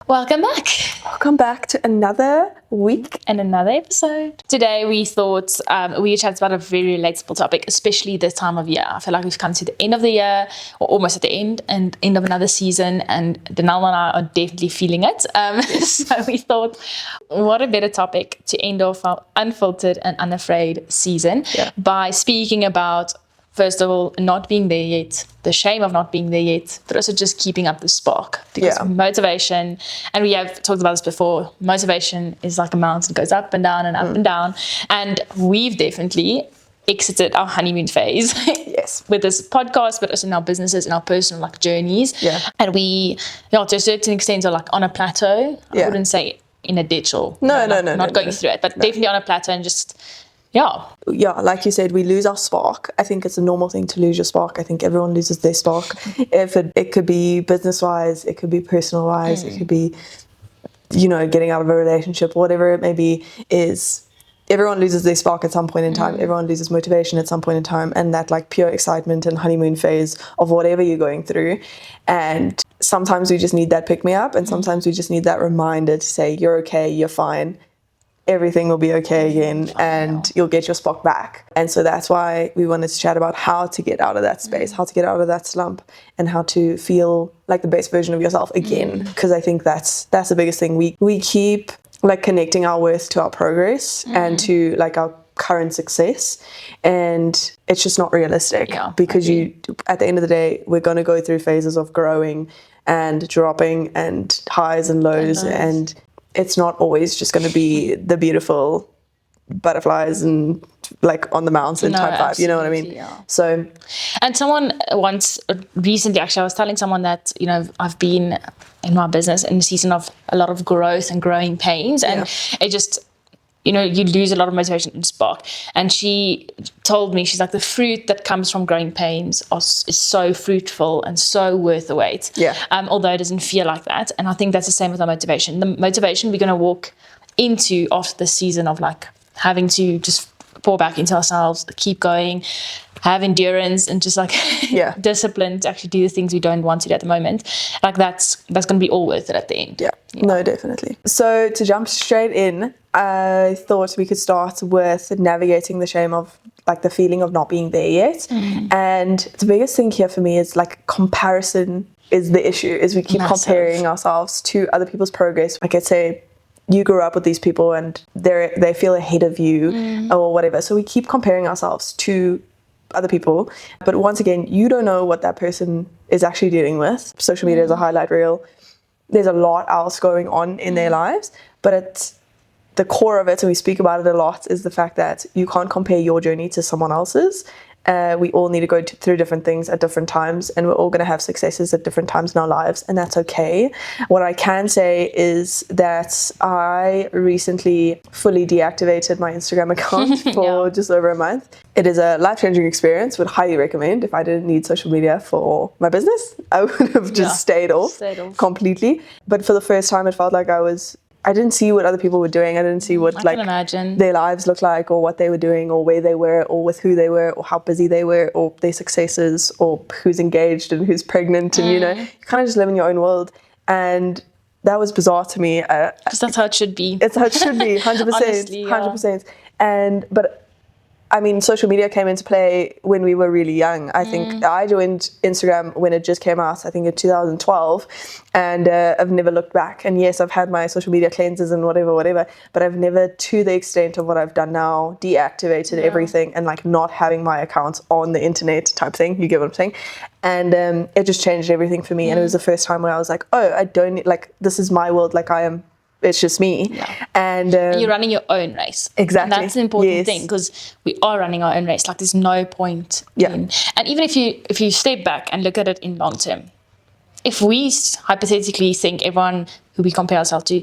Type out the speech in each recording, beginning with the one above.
Welcome back. Welcome back to another week and another episode. Today we thought we chat about a very relatable topic, especially this time of year. I feel like we've come to the end of the year, or almost at the end of another season, and Danelle and I are definitely feeling it. So we thought, what a better topic to end off our unfiltered and unafraid season by speaking about, first of all, not being there yet, the shame of not being there yet, but also just keeping up the spark. Because motivation, and we have talked about this before, motivation is like a mountain, it goes up and down and up and down. And we've definitely exited our honeymoon phase with this podcast, but also in our businesses, in our personal journeys. And we, to a certain extent, are like on a plateau. I wouldn't say in a ditch or not going through it, but definitely on a plateau and just... Yeah, like you said, we lose our spark. I think it's a normal thing to lose your spark. I think everyone loses their spark. If it could be business-wise, it could be personal-wise, it could be, getting out of a relationship, whatever it may be, is everyone loses their spark at some point in time. Everyone loses motivation at some point in time, and that pure excitement and honeymoon phase of whatever you're going through. And sometimes we just need that pick-me-up, and sometimes we just need that reminder to say, you're okay, you're fine. Everything will be okay again, and you'll get your spark back. And so that's why we wanted to chat about how to get out of that space, how to get out of that slump, and how to feel like the best version of yourself again. Because I think that's the biggest thing. We keep connecting our worth to our progress and to our current success, and it's just not realistic. Because at the end of the day, we're going to go through phases of growing and dropping and highs and lows, and it's not always just going to be the beautiful butterflies and on the mountain type vibe, you know what I mean? So, and someone once recently, actually, I was telling someone that, I've been in my business in a season of a lot of growth and growing pains, and it just, you lose a lot of motivation and spark. And she told me, she's like, the fruit that comes from growing pains is so fruitful and so worth the wait. Although it doesn't feel like that. And I think that's the same with our motivation. The motivation we're going to walk into after this season of having to just pour back into ourselves, keep going, have endurance, and just discipline to actually do the things we don't want to do at the moment. That's going to be all worth it at the end. No, definitely. So to jump straight in, I thought we could start with navigating the shame of the feeling of not being there yet. And the biggest thing here for me is comparison is the issue, is we keep comparing ourselves to other people's progress. I'd say you grew up with these people and they feel ahead of you or whatever. So we keep comparing ourselves to other people. But once again, you don't know what that person is actually dealing with. Social media is a highlight reel. There's a lot else going on in their lives, but it's the core of it, and we speak about it a lot, is the fact that you can't compare your journey to someone else's. We all need to go through different things at different times, and we're all going to have successes at different times in our lives, and that's okay. What I can say is that I recently fully deactivated my Instagram account for just over a month. It is a life-changing experience, would highly recommend. If I didn't need social media for my business, I would have just stayed off completely. But for the first time, it felt like I didn't see what other people were doing. I didn't see what their lives looked like, or what they were doing, or where they were, or with who they were, or how busy they were, or their successes, or who's engaged and who's pregnant. And, you kind of just live in your own world. And that was bizarre to me. Because that's how it should be. It's how it should be, 100%. Honestly, 100%. But I mean, social media came into play when we were really young. I think I joined Instagram when it just came out, I think in 2012, and I've never looked back. And yes, I've had my social media cleanses and whatever, but I've never, to the extent of what I've done now, deactivated everything and not having my accounts on the internet type thing. You get what I'm saying? And it just changed everything for me. And it was the first time where I was like, oh, I don't need, this is my world. It's just me. And you're running your own race. Exactly. And that's an important thing, because we are running our own race. There's no point in, and even if you step back and look at it in long term, if we hypothetically think everyone who we compare ourselves to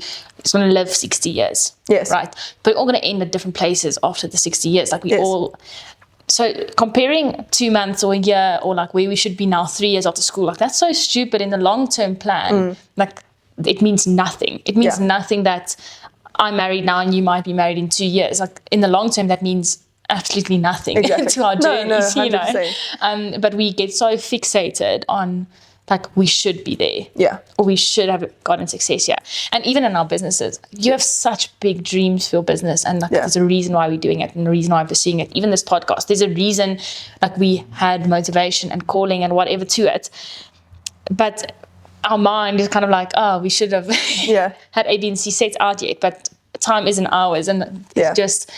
is going to live 60 years, right? But we're all going to end at different places after the 60 years. So comparing 2 months or a year, or where we should be now 3 years after school, that's so stupid in the long-term plan. It means nothing. It means nothing that I'm married now and you might be married in 2 years. In the long term, that means absolutely nothing to our journeys, no, 100%. But we get so fixated on like we should be there. Yeah. Or we should have gotten success here. And even in our businesses, you have such big dreams for your business, and like there's a reason why we're doing it and a reason why we're pursuing it. Even this podcast, there's a reason like we had motivation and calling and whatever to it. But our mind is kind of like, oh, we should have had A, B, and C set out yet. But time isn't ours, and it's just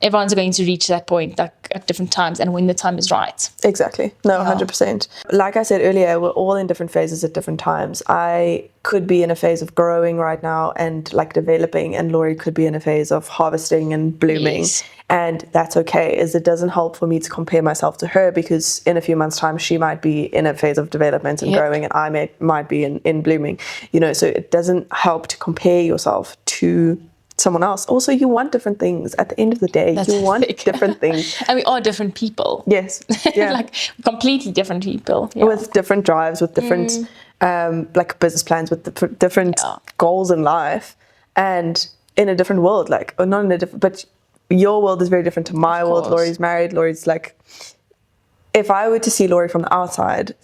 everyone's going to reach that point like at different times and when the time is right. Exactly. No, 100%. Like I said earlier, we're all in different phases at different times. I could be in a phase of growing right now and like developing, and Laurie could be in a phase of harvesting and blooming. Yes. And that's okay, is it doesn't help for me to compare myself to her, because in a few months' time she might be in a phase of development and growing, and I might be in blooming. You know, so it doesn't help to compare yourself to someone else. Also, you want different things at the end of the day. You want different things. And we are different people. Yes. Yeah. Like completely different people. With different drives, with different like business plans, with different goals in life, and in a different world, like, or not in a different, but your world is very different to my world. Laurie's married. Laurie's like, if I were to see Laurie from the outside,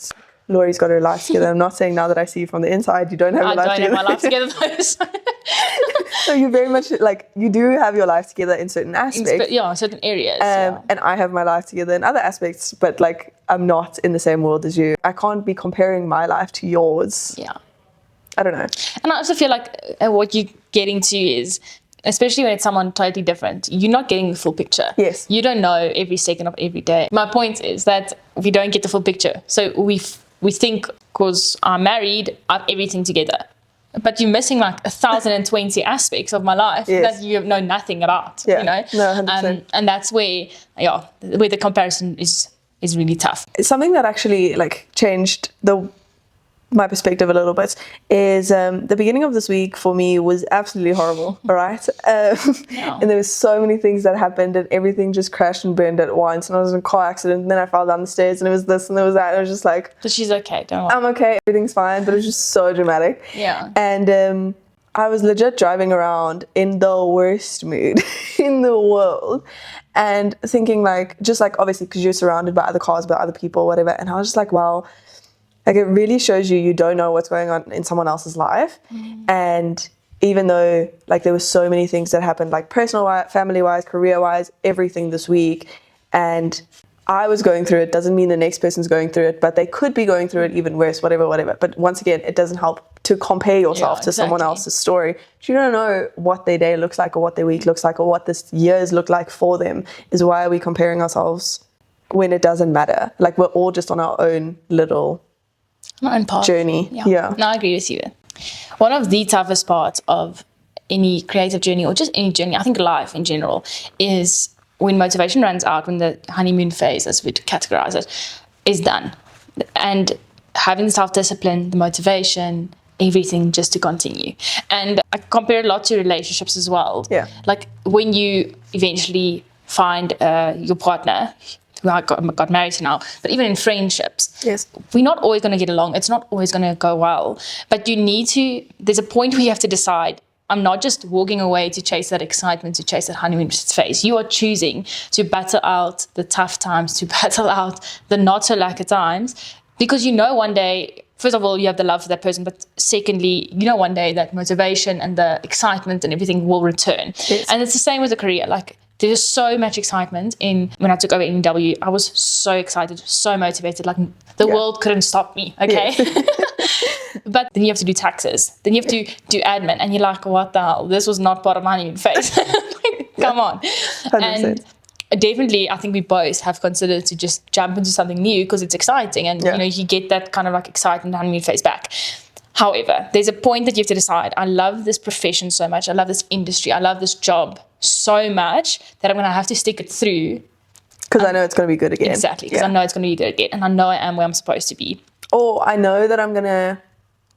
Laurie's got her life together. I'm not saying now that I see you from the inside, you don't have your life together. I don't have my life together though. So you very much, like, you do have your life together in certain aspects. In certain areas. And I have my life together in other aspects, but like, I'm not in the same world as you. I can't be comparing my life to yours. Yeah. I don't know. And I also feel like what you're getting to is, especially when it's someone totally different, you're not getting the full picture. Yes. You don't know every second of every day. My point is that we don't get the full picture. So we think because I'm married, I have everything together. But you're missing like 1,020 aspects of my life that you know nothing about, you know? No, 100%. And that's where the comparison is really tough. Something that actually like changed my perspective a little bit is the beginning of this week for me was absolutely horrible, all right? And there was so many things that happened, and everything just crashed and burned at once, and I was in a car accident, and then I fell down the stairs, and it was this and there was that, and I was just like, but she's okay, don't worry. I'm okay, everything's fine, but it was just so dramatic. Yeah. And I was legit driving around in the worst mood in the world, and thinking like, just like, obviously because you're surrounded by other cars, by other people, whatever, and I was just like, wow, like, it really shows you don't know what's going on in someone else's life. And even though like there were so many things that happened, like personal-wise, family-wise, career-wise, everything this week, and I was going through it, doesn't mean the next person's going through it, but they could be going through it even worse, whatever. But once again, it doesn't help to compare yourself to someone else's story. You don't know what their day looks like, or what their week looks like, or what this year's look like for them. Is why are we comparing ourselves when it doesn't matter? Like, we're all just on our own little journey. Yeah. No, I agree with you. One of the toughest parts of any creative journey, or just any journey, I think life in general, is when motivation runs out, when the honeymoon phase, as we'd categorize it, is done. And having the self-discipline, the motivation, everything just to continue. And I compare a lot to relationships as well. Yeah. Like when you eventually find your partner, who I got married to now, but even in friendships, we're not always going to get along. It's not always going to go well. But there's a point where you have to decide, I'm not just walking away to chase that excitement, to chase that honeymoon phase. You are choosing to battle out the tough times, to battle out the not so lucky times, because you know one day, first of all, you have the love for that person, but secondly, you know one day that motivation and the excitement and everything will return. And it's the same with a career. Like, there's so much excitement when I took over NW. I was so excited, so motivated. Like, the world couldn't stop me, okay? But then you have to do taxes. Then you have to do admin. And you're like, what the hell? This was not part of my honeymoon phase. Like, come on. 100%. And definitely, I think we both have considered to just jump into something new because it's exciting. And, you get that kind of like excitement honeymoon phase back. However, there's a point that you have to decide, I love this profession so much. I love this industry. I love this job so much that I'm going to have to stick it through. Because I know it's going to be good again. Exactly, because I know it's going to be good again. And I know I am where I'm supposed to be. Or I know that I'm going to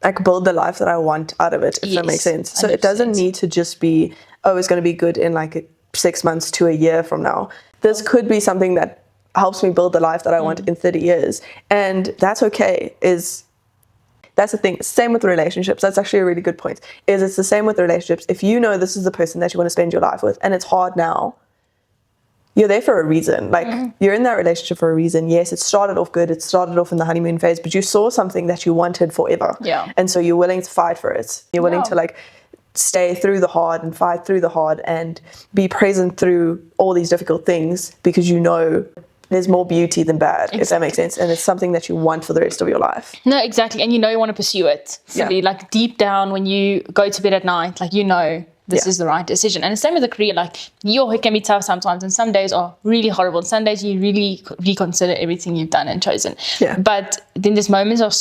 like build the life that I want out of it, if that makes sense. So 100%. It doesn't need to just be, it's going to be good in like 6 months to a year from now. This could be something that helps me build the life that I want in 30 years. And that's okay. That's the thing. Same with relationships. That's actually a really good point. It's the same with relationships. If you know this is the person that you want to spend your life with, and it's hard now, you're there for a reason. Like you're in that relationship for a reason. Yes, it started off good. It started off in the honeymoon phase, but you saw something that you wanted forever. Yeah. And so you're willing to fight for it. You're willing to like stay through the hard and fight through the hard and be present through all these difficult things because you know there's more beauty than bad, if that makes sense. And it's something that you want for the rest of your life. No, exactly. And you know you want to pursue it fully. Like deep down when you go to bed at night, like you know this is the right decision. And the same with the career. Like it can be tough sometimes, and some days are really horrible. And some days you really reconsider everything you've done and chosen. Yeah. But then there's moments of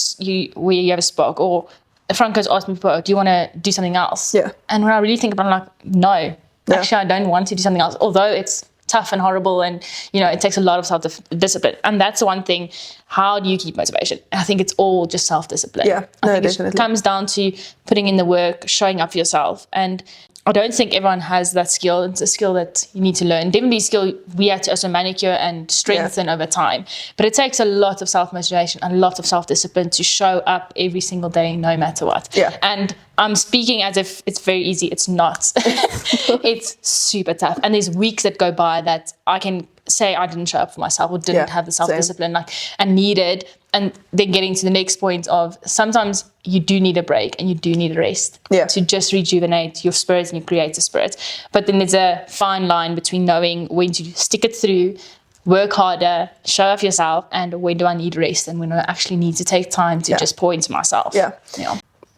where you have a spark, or Franco's asked me before, do you want to do something else? Yeah. And when I really think about it, I'm like, no, actually I don't want to do something else. Although it's tough and horrible, and it takes a lot of self-discipline, and that's the one thing. How do you keep motivation? I think it's all just self-discipline. I think it comes down to putting in the work, showing up for yourself. And I don't think everyone has that skill. It's a skill that you need to learn. Definitely a skill we have to also manicure and strengthen over time. But it takes a lot of self-motivation, a lot of self-discipline to show up every single day, no matter what. And I'm speaking as if it's very easy. It's not. It's super tough. And there's weeks that go by that I can say I didn't show up for myself or didn't have the self-discipline and needed. And then getting to the next point of sometimes you do need a break and you do need a rest to just rejuvenate your spirit and your creative spirit. But then there's a fine line between knowing when to stick it through, work harder, show off yourself, and when do I need rest and when I actually need to take time to just pour into myself.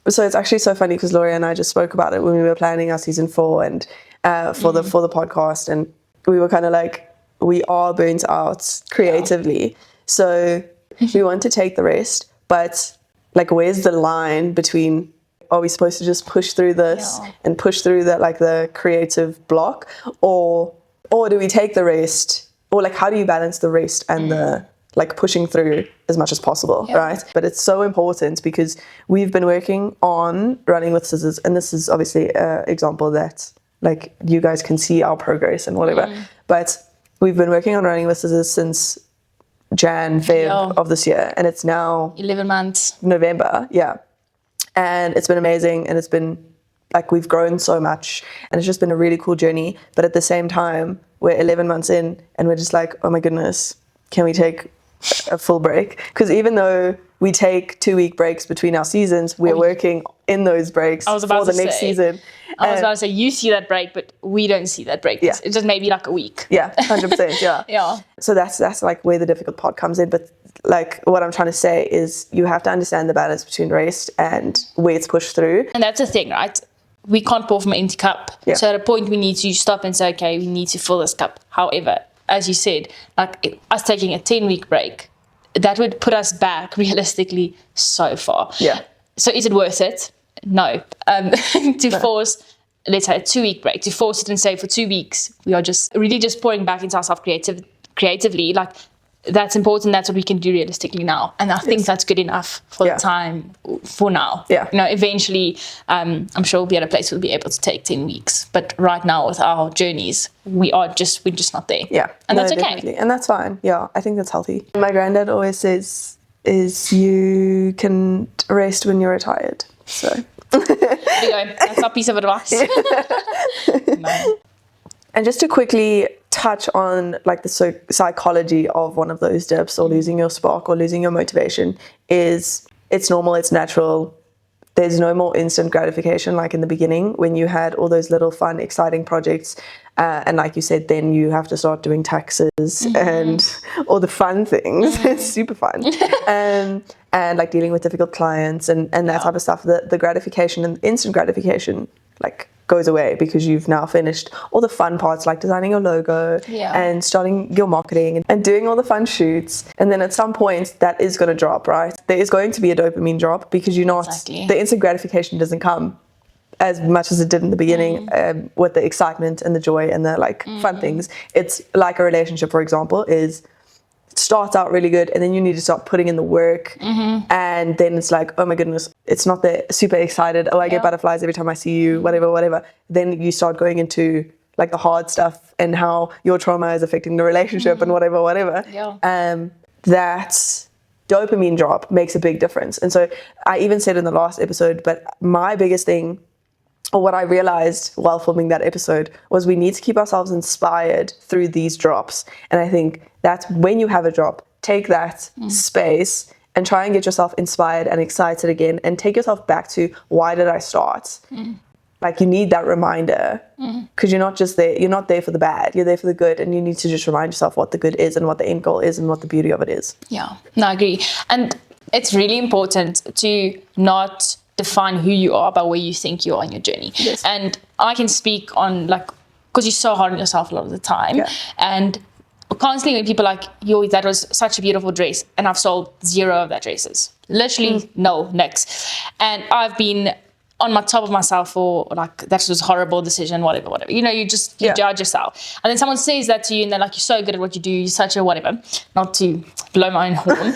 So it's actually so funny because Laurie and I just spoke about it when we were planning our season 4 and for the podcast, and we were kind of like, we are burnt out creatively. So we want to take the rest, but like, where's the line between, are we supposed to just push through this and push through that, like the creative block, or do we take the rest, or like, how do you balance the rest and the like pushing through as much as possible, right? But it's so important because we've been working on running with scissors, and this is obviously an example that like you guys can see our progress and whatever, but we've been working on running with scissors since Feb of this year, and it's now 11 months. November, and it's been amazing, and it's been like we've grown so much, and it's just been a really cool journey. But at the same time, we're 11 months in, and we're just like, oh my goodness, can we take a full break? Because even though we take 2-week breaks between our seasons, we're working in those breaks for the next season. I was about to say, you see that break, but we don't see that break. It's just maybe like a week. 100%. So that's like where the difficult part comes in. But like what I'm trying to say is you have to understand the balance between rest and where it's pushed through. And that's the thing, right? We can't pour from an empty cup. So at a point we need to stop and say, okay, we need to fill this cup. However, as you said, like us taking a 10-week break, that would put us back realistically so far. So is it worth it? No. Force, let's say, a 2-week break, to force it and say for 2 weeks, we are just really just pouring back into ourselves creatively, like that's important. That's what we can do realistically now. And I think that's good enough for the time for now. Eventually, I'm sure we'll be at a place we'll be able to take 10 weeks. But right now with our journeys, we're just not there. And that's okay. Definitely. And that's fine. I think that's healthy. My granddad always says is you can rest when you're retired. So there you go. That's our piece of advice. No. And just to quickly touch on like the psychology of one of those dips, or losing your spark or losing your motivation, is it's normal, it's natural. There's no more instant gratification like in the beginning when you had all those little fun, exciting projects. And like you said, then you have to start doing taxes and all the fun things. It's super fun. And like dealing with difficult clients and that type of stuff. The gratification and instant gratification like goes away because you've now finished all the fun parts, like designing your logo and starting your marketing and doing all the fun shoots. And then at some point that is going to drop, right? There is going to be a dopamine drop because you're not, the instant gratification doesn't come as much as it did in the beginning with the excitement and the joy and the like fun things. It's like a relationship, for example, it starts out really good and then you need to start putting in the work and then it's like, oh my goodness, it's not the super excited, oh I get butterflies every time I see you, whatever. Then you start going into like the hard stuff and how your trauma is affecting the relationship and whatever. That dopamine drop makes a big difference. And so I even said in the last episode, but my biggest thing or what I realized while filming that episode was we need to keep ourselves inspired through these drops. And I think that's when you have a drop, take that space and try and get yourself inspired and excited again, and take yourself back to, why did I start? Like, you need that reminder, because you're not just there, you're not there for the bad, you're there for the good, and you need to just remind yourself what the good is and what the end goal is and what the beauty of it is. Yeah, no, I agree. And it's really important to not define who you are by where you think you are in your journey. Yes. And I can speak on, like, because you're so hard on yourself a lot of the time. Yeah. And constantly when people are like, yo, that was such a beautiful dress, and I've sold 0 of that dresses. Literally, no, next. And I've been on my top of myself for, like, that was a horrible decision, whatever. You know, you judge yourself. And then someone says that to you, and they're like, you're so good at what you do, you're such a whatever. Not to blow my own horn.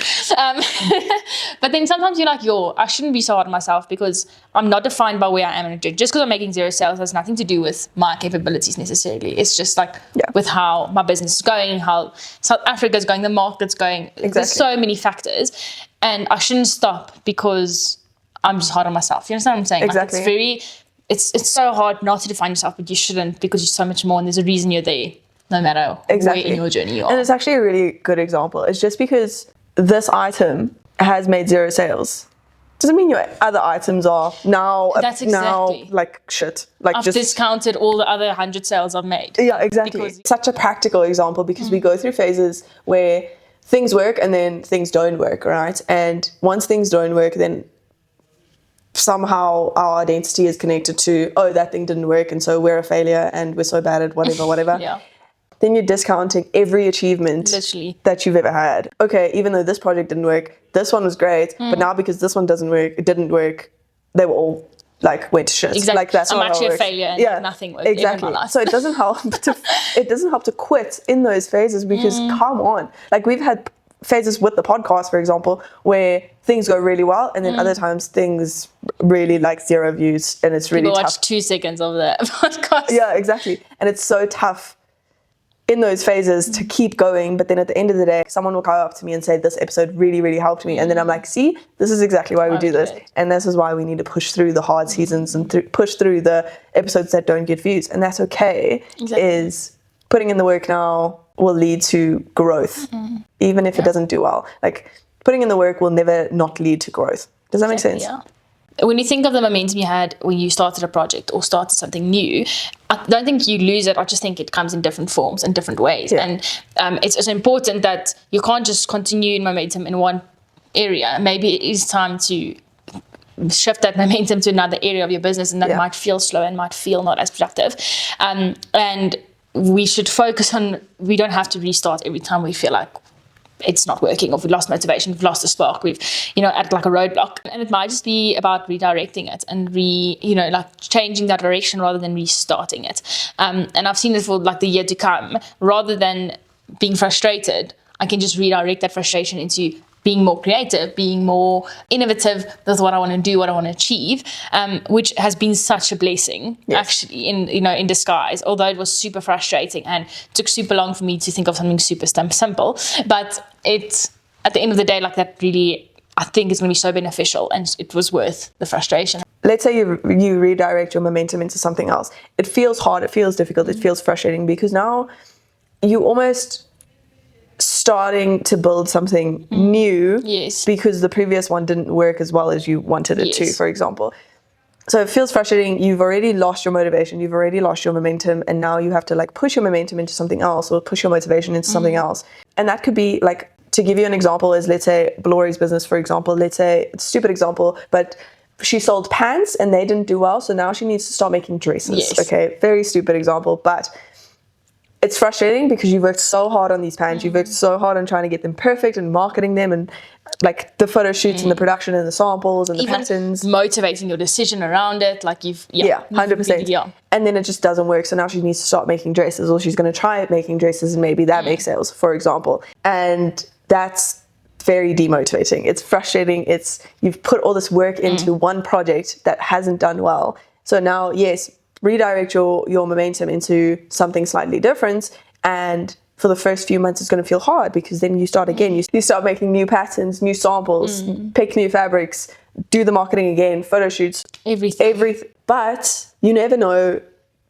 But then sometimes you're like, I shouldn't be so hard on myself, because I'm not defined by where I am in a journey. Just because I'm making 0 sales has nothing to do with my capabilities necessarily. It's just like with how my business is going, how South Africa is going, the market's going. Exactly. There's so many factors. And I shouldn't stop because I'm just hard on myself. You understand what I'm saying? Exactly. Like, it's so hard not to define yourself, but you shouldn't, because you're so much more, and there's a reason you're there, no matter where in your journey you are. And it's actually a really good example. It's just because this item has made 0 sales doesn't mean your other items are now like shit. Like, I've discounted all the other 100 sales I've made. Yeah, exactly. Because such a practical example, because we go through phases where things work and then things don't work, right? And once things don't work, then somehow our identity is connected to, oh, that thing didn't work, and so we're a failure and we're so bad at whatever. Yeah. Then you're discounting every achievement that you've ever had. Okay, even though this project didn't work, this one was great, but now because this one it didn't work, they were all like went to shit. Exactly. Like, that's I'm not actually how it a failure, and nothing worked. Exactly. In my life. So it doesn't help to quit in those phases, because come on, like, we've had phases with the podcast, for example, where things go really well, and then other times things really, like, 0 views, and it's really People tough. watch 2 seconds of the podcast. Yeah, exactly. And it's so tough in those phases to keep going, but then at the end of the day, someone will come up to me and say, this episode really, really helped me, and then I'm like, see, this is exactly why we do this, and this is why we need to push through the hard seasons and push through the episodes that don't get views, and that's okay. Is putting in the work now will lead to growth, even if it doesn't do well. Like, putting in the work will never not lead to growth. Does that make sense? Yeah. When you think of the momentum you had when you started a project or started something new, I don't think you lose it. I just think it comes in different forms and different ways. Yeah. And it's important that you can't just continue in momentum in one area. Maybe it is time to shift that momentum to another area of your business, and that might feel slow and might feel not as productive. And we should focus on, we don't have to restart every time we feel like it's not working, or we've lost motivation, we've lost a spark, we've, at like a roadblock. And it might just be about redirecting it and like changing that direction rather than restarting it. And I've seen it for like the year to come. Rather than being frustrated, I can just redirect that frustration into being more creative, being more innovative with what I want to do, what I want to achieve, which has been such a blessing, actually, in disguise. Although it was super frustrating and took super long for me to think of something super simple, but at the end of the day, like, that really, I think, is going to be so beneficial, and it was worth the frustration. Let's say you redirect your momentum into something else. It feels hard, it feels difficult, it feels frustrating, because now you almost starting to build something new, because the previous one didn't work as well as you wanted it to, for example. So it feels frustrating. You've already lost your motivation, you've already lost your momentum, and now you have to, like, push your momentum into something else, or push your motivation into something else. And that could be, like, to give you an example, is, let's say, Blori's business, for example. Let's say, it's a stupid example, but she sold pants and they didn't do well, so now she needs to start making dresses. Okay, very stupid example, but it's frustrating because you worked so hard on these pants, you worked so hard on trying to get them perfect and marketing them, and like the photo shoots and the production and the samples and the patterns, motivating your decision around it, like you've 100%. And then it just doesn't work, so now she needs to start making dresses, or she's going to try making dresses, and maybe that makes sales, for example. And that's very demotivating. It's frustrating. You've put all this work into one project that hasn't done well, so now redirect your momentum into something slightly different, and for the first few months it's going to feel hard, because then you start again, you start making new patterns, new samples, pick new fabrics, do the marketing again, photo shoots, everything. But you never know,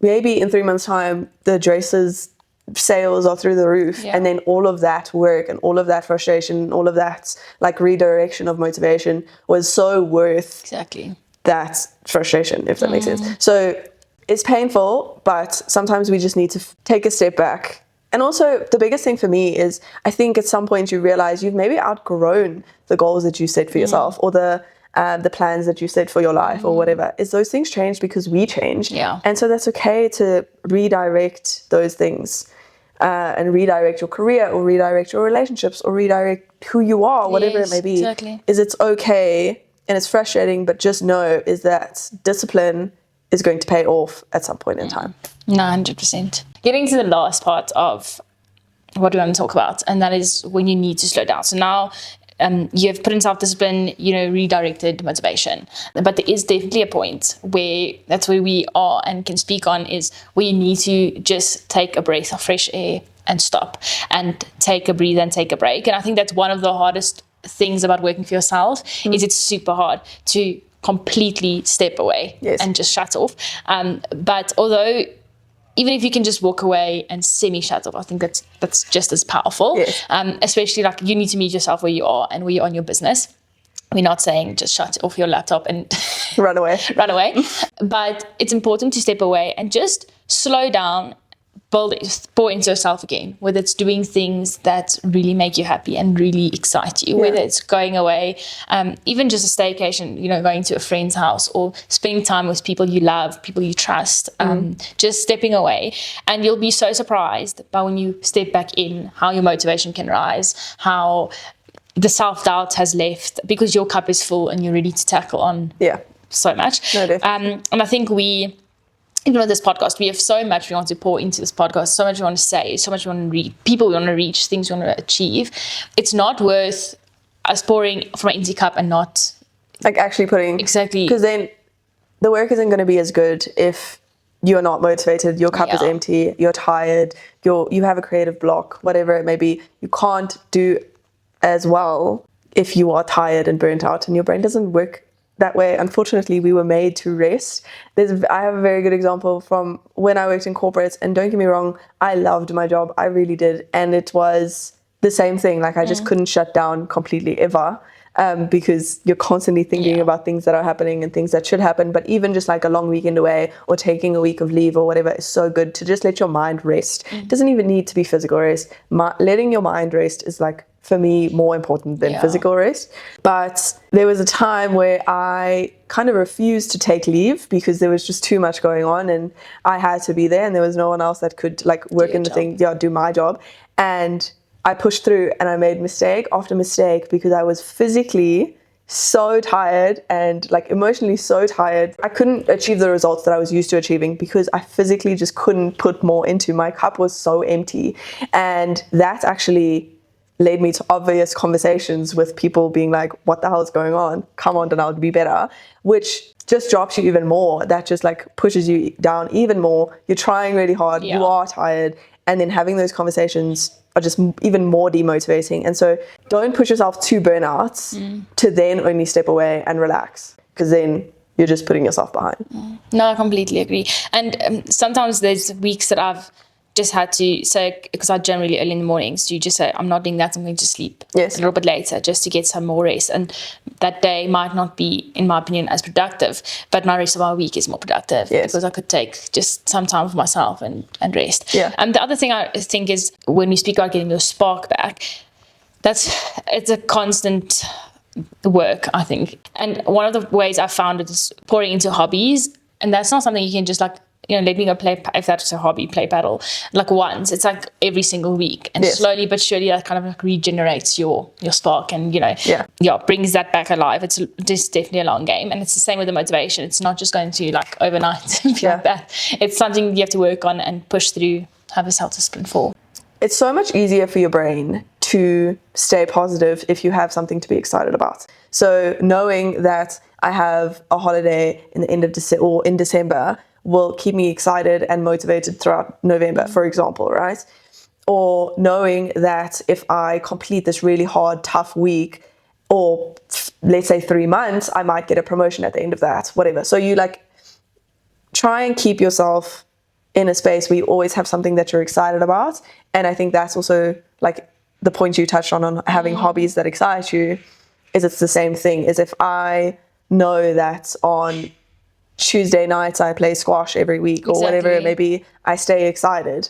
maybe in 3 months' time, the dresses sales are through the roof, and then all of that work and all of that frustration, all of that like redirection of motivation was so worth Exactly. that frustration, if that makes sense. So it's painful, but sometimes we just need to take a step back. And also the biggest thing for me is I think at some point you realize you've maybe outgrown the goals that you set for yourself, or the plans that you set for your life, or whatever. Is those things change because we change. And so that's okay to redirect those things, and redirect your career, or redirect your relationships, or redirect who you are, whatever it may be. Exactly. Is it's okay, and it's frustrating, but just know is that discipline is going to pay off at some point in time. 100%. Getting to the last part of what we want to talk about, and that is when you need to slow down. So now you have put in self-discipline, redirected motivation. But there is definitely a point where that's where we are and can speak on, is where you need to just take a breath of fresh air and stop and take a breathe and take a break. And I think that's one of the hardest things about working for yourself, is it's super hard to completely step away and just shut off. But although even if you can just walk away and semi-shut off, I think that's just as powerful. Especially like you need to meet yourself where you are and where you are in your business. We're not saying just shut off your laptop and run away. But it's important to step away and just slow down, pour into yourself again, whether it's doing things that really make you happy and really excite you, whether it's going away, even just a staycation, going to a friend's house, or spending time with people you love, people you trust, just stepping away. And you'll be so surprised by when you step back in, how your motivation can rise, how the self-doubt has left, because your cup is full and you're ready to tackle on so much. No, definitely. And I think even with this podcast, we have so much we want to pour into this podcast, so much we want to say, so much we want to read, people we want to reach, things we want to achieve. It's not worth us pouring from an empty cup and not like actually putting, exactly, because then the work isn't going to be as good if you're not motivated, your cup is empty, you're tired, you have a creative block, whatever it may be. You can't do as well if you are tired and burnt out, and your brain doesn't work that way. Unfortunately, we were made to rest. I have a very good example from when I worked in corporates, and don't get me wrong, I loved my job, I really did, and it was the same thing. Like I just couldn't shut down completely ever, because you're constantly thinking about things that are happening and things that should happen. But even just like a long weekend away or taking a week of leave or whatever is so good to just let your mind rest. It doesn't even need to be physical rest. Letting your mind rest is like, for me, more important than physical rest. But there was a time where I kind of refused to take leave because there was just too much going on, and I had to be there, and there was no one else that could like work in the thing, do my job. And I pushed through, and I made mistake after mistake because I was physically so tired and like emotionally so tired. I couldn't achieve the results that I was used to achieving because I physically just couldn't put more into. My cup was so empty, and that actually led me to obvious conversations with people being like, what the hell is going on? Come on, then I'll be better, which just drops you even more. That just like pushes you down even more. You're trying really hard, you are tired, and then having those conversations are just even more demotivating. And so don't push yourself to burnouts to then only step away and relax, because then you're just putting yourself behind. No, I completely agree. And sometimes there's weeks that I've just had to say, because I generally early in the mornings, do just say, I'm not doing that, I'm going to sleep a little bit later just to get some more rest. And that day might not be, in my opinion, as productive, but my rest of my week is more productive because I could take just some time for myself and rest. And the other thing I think is, when we speak about getting your spark back, it's a constant work, I think. And one of the ways I found it is pouring into hobbies, and that's not something you can just like, let me go play, if that's a hobby, play paddle like once. It's like every single week, and slowly but surely that kind of like regenerates your spark, and brings that back alive. It's just definitely a long game, and it's the same with the motivation. It's not just going to like overnight be like that. It's something you have to work on and push through, have a self-discipline for. It's so much easier for your brain to stay positive if you have something to be excited about. So knowing that I have a holiday in the end of in December will keep me excited and motivated throughout November, for example, right? Or knowing that if I complete this really hard, tough week, or let's say 3 months, I might get a promotion at the end of that, whatever. So you like try and keep yourself in a space where you always have something that you're excited about. And I think that's also like the point you touched on having hobbies that excite you, is it's the same thing. Is if I know that on Tuesday nights I play squash every week or whatever it may be, I stay excited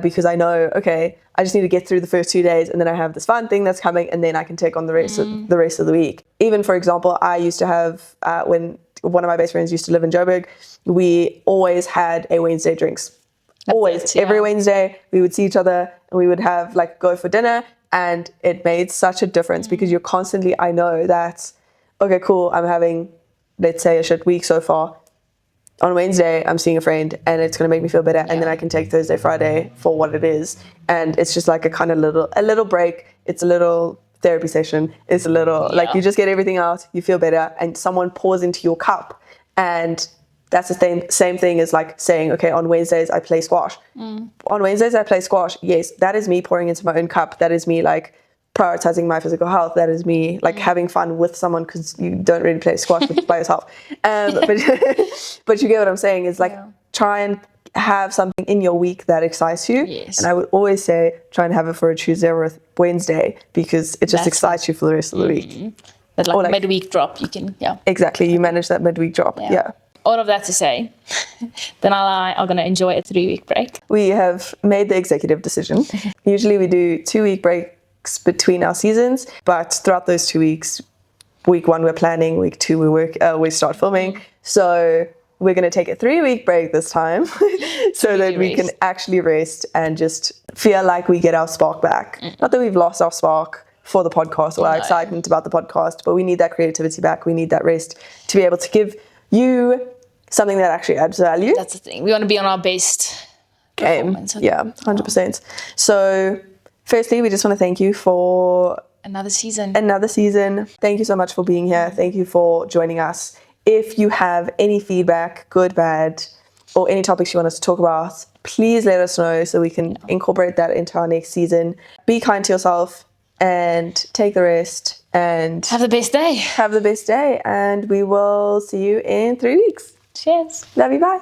because I know, okay, I just need to get through the first 2 days and then I have this fun thing that's coming and then I can take on the rest of the week. Even, for example, I used to have, when one of my best friends used to live in Joburg, we always had a Wednesday drinks. Every Wednesday we would see each other and we would have like go for dinner, and it made such a difference because you're constantly, I know that, okay, cool, I'm having, let's say, a shit week so far. On Wednesday, I'm seeing a friend and it's going to make me feel better. And then I can take Thursday, Friday for what it is. And it's just like a little break. It's a little therapy session. It's a little, like you just get everything out, you feel better, and someone pours into your cup. And that's the same thing as like saying, okay, on Wednesdays, I play squash. On Wednesdays, I play squash. Yes, that is me pouring into my own cup. That is me like prioritizing my physical health. That is me like having fun with someone, because you don't really play squash by yourself. But you get what I'm saying, is like try and have something in your week that excites you. Yes. And I would always say try and have it for a Tuesday or a Wednesday, because it just excites you for the rest of the week. But like midweek drop, you can, Exactly, you manage that midweek drop. Yeah. All of that to say, then I are going to enjoy a 3-week break. We have made the executive decision. Usually we do 2-week breaks between our seasons, but throughout those 2 weeks, week 1 we're planning, week 2 we start filming. So we're going to take a 3-week break this time so that we can actually rest and just feel like we get our spark back. Not that we've lost our spark for the podcast or our excitement about the podcast, but we need that creativity back. We need that rest to be able to give you something that actually adds value. That's the thing. We want to be on our best game. Yeah, 100%. So firstly, we just want to thank you for another season. Thank you so much for being here. Thank you for joining us. If you have any feedback, good, bad, or any topics you want us to talk about, please let us know so we can incorporate that into our next season. Be kind to yourself and take the rest and have the best day. And we will see you in 3 weeks. Cheers. Love you. Bye.